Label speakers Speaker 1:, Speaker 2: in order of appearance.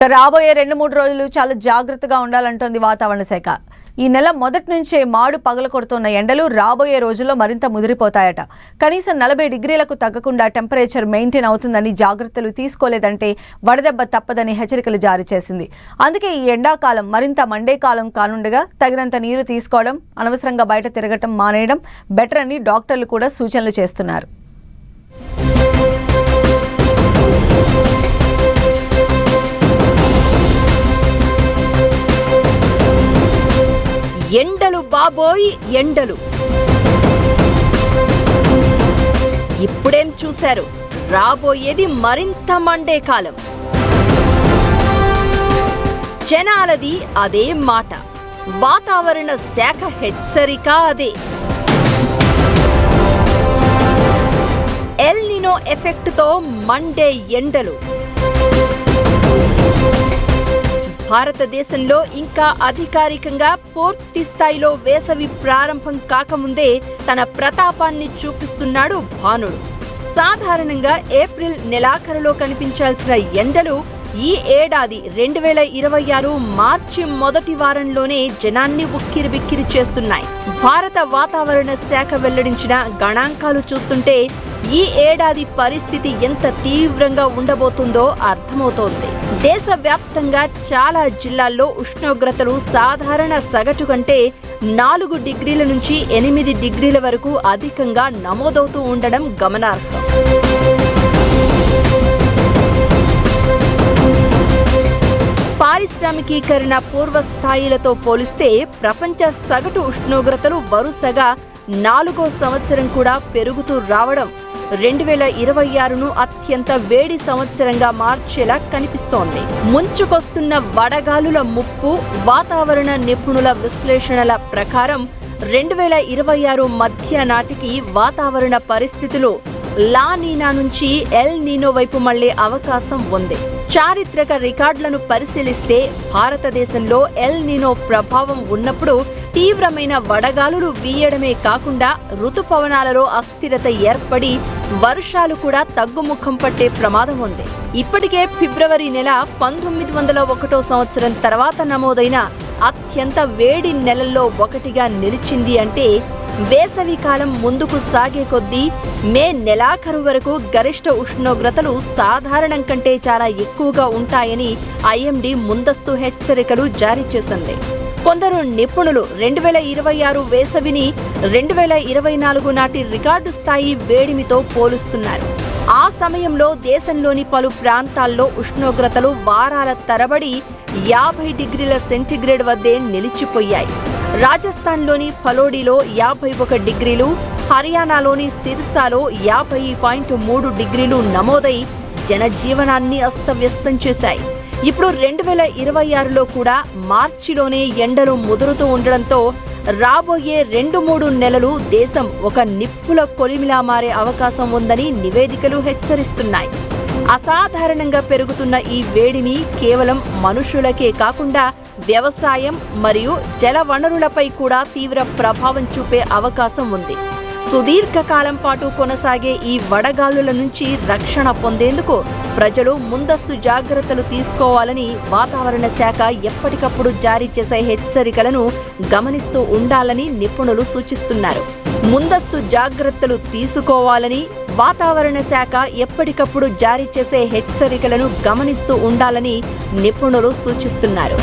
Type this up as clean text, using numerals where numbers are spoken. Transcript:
Speaker 1: రాబోయే 2-3 రోజులు చాలా జాగ్రత్తగా ఉండాలంటోంది వాతావరణ శాఖ. ఈ నెల మొదటి నుంచే మాడు పగలకొడుతున్న ఎండలు రాబోయే రోజుల్లో మరింత ముదిరిపోతాయట. కనీసం 40 డిగ్రీలకు తగ్గకుండా టెంపరేచర్ మెయింటైన్ అవుతుందని జాగ్రత్తలు తీసుకోలేదంటే వడదెబ్బ తప్పదని హెచ్చరికలు జారీ చేసింది. అందుకే ఈ ఎండాకాలం మరింత మండే కాలం కానుండగా తగినంత నీరు తీసుకోవడం, అనవసరంగా బయట తిరగటం మానేయడం బెటర్ అని డాక్టర్లు కూడా సూచనలు చేస్తున్నారు.
Speaker 2: ఎండలు బాబోయ్ ఎండలు. ఇప్పుడేం చూశారు, రాబోయేది మరింత మండే కాలం. జనాలది అదే మాట, వాతావరణ శాఖ హెచ్చరిక అదే. ఎల్ నినో ఎఫెక్ట్తో మండే ఎండలు. భారతదేశంలో ఇంకా అధికారికంగా పూర్తి స్థాయిలో వేసవి ప్రారంభం కాకముందే తన ప్రతాపాన్ని చూపిస్తున్నాడు భానుడు. సాధారణంగా ఏప్రిల్ నెలాఖరులో కనిపించాల్సిన ఎండలు ఈ ఏడాది 2026 మార్చి మొదటి వారంలోనే జనాన్ని ఉక్కిరిబిక్కిరి చేస్తున్నాయి. భారత వాతావరణ శాఖ వెల్లడించిన గణాంకాలు చూస్తుంటే ఈ ఏడాది పరిస్థితి ఎంత తీవ్రంగా ఉండబోతుందో అర్థమవుతోంది. దేశవ్యాప్తంగా చాలా జిల్లాల్లో ఉష్ణోగ్రతలు సాధారణ సగటు కంటే 4 డిగ్రీల నుంచి 8 డిగ్రీల వరకు అధికంగా నమోదవుతూ ఉండడం గమనార్హం. పారిశ్రామికీకరణ పూర్వస్థాయిలతో పోలిస్తే ప్రపంచ సగటు ఉష్ణోగ్రతలు వరుసగా 4వ సంవత్సరం కూడా పెరుగుతూ రావడం 2026ను అత్యంత వేడి సంవత్సరంగా మార్చేలా కనిపిస్తోంది. ముంచుకొస్తున్న వడగాలుల ముప్పు వాతావరణ నిపుణుల విశ్లేషణల ప్రకారం 2026 మధ్య నాటికి వాతావరణ పరిస్థితులు లా నీనా నుంచి ఎల్ నీనో వైపు మళ్లే అవకాశం ఉంది. చారిత్రక రికార్డులను పరిశీలిస్తే భారతదేశంలో ఎల్ నీనో ప్రభావం ఉన్నప్పుడు తీవ్రమైన వడగాలులు వీయడమే కాకుండా రుతుపవనాలలో అస్థిరత ఏర్పడి వర్షాలు కూడా తగ్గుముఖం పట్టే ప్రమాదం ఉంది. ఇప్పటికే ఫిబ్రవరి నెల 1901 సంవత్సరం తర్వాత నమోదైన అత్యంత వేడి నెలల్లో ఒకటిగా నిలిచింది. అంటే వేసవి కాలం ముందుకు సాగే కొద్దీ మే నెలాఖరు వరకు గరిష్ట ఉష్ణోగ్రతలు సాధారణం కంటే చాలా ఎక్కువగా ఉంటాయని ఐఎండీ ముందస్తు హెచ్చరికలు జారీ చేసింది. కొందరు నిపుణులు 2026 వేసవిని 2024 నాటి రికార్డు స్థాయి వేడిమితో పోలుస్తున్నారు. ఆ సమయంలో దేశంలోని పలు ప్రాంతాల్లో ఉష్ణోగ్రతలు వారాల తరబడి 50 డిగ్రీల సెంటీగ్రేడ్ వద్దే నిలిచిపోయాయి. రాజస్థాన్లోని ఫలోడిలో 51 డిగ్రీలు, హర్యానాలోని సిర్సాలో 50.3 డిగ్రీలు నమోదై జనజీవనాన్ని అస్తవ్యస్తం చేశాయి. ఇప్పుడు 2026లో కూడా మార్చిలోనే ఎండలు ముదురుతూ ఉండడంతో రాబోయే 2-3 నెలలు దేశం ఒక నిప్పుల కొలిమిలా మారే అవకాశం ఉందని నివేదికలు హెచ్చరిస్తున్నాయి. అసాధారణంగా పెరుగుతున్న ఈ వేడిమి కేవలం మనుషులకే కాకుండా వ్యవసాయం మరియు జల వనరులపై కూడా తీవ్ర ప్రభావం చూపే అవకాశం ఉంది. సుదీర్ఘకాలం పాటు కొనసాగే ఈ వడగాలుల నుంచి రక్షణ పొందేందుకు ప్రజలు ముందస్తు జాగ్రత్తలు తీసుకోవాలని వాతావరణ శాఖ ఎప్పటికప్పుడు జారీ చేసే హెచ్చరికలను గమనిస్తూ ఉండాలని నిపుణులు సూచిస్తున్నారు. ముందస్తు జాగ్రత్తలు తీసుకోవాలని వాతావరణ శాఖ ఎప్పటికప్పుడు జారీ చేసే హెచ్చరికలను గమనిస్తూ ఉండాలని నిపుణులు సూచిస్తున్నారు.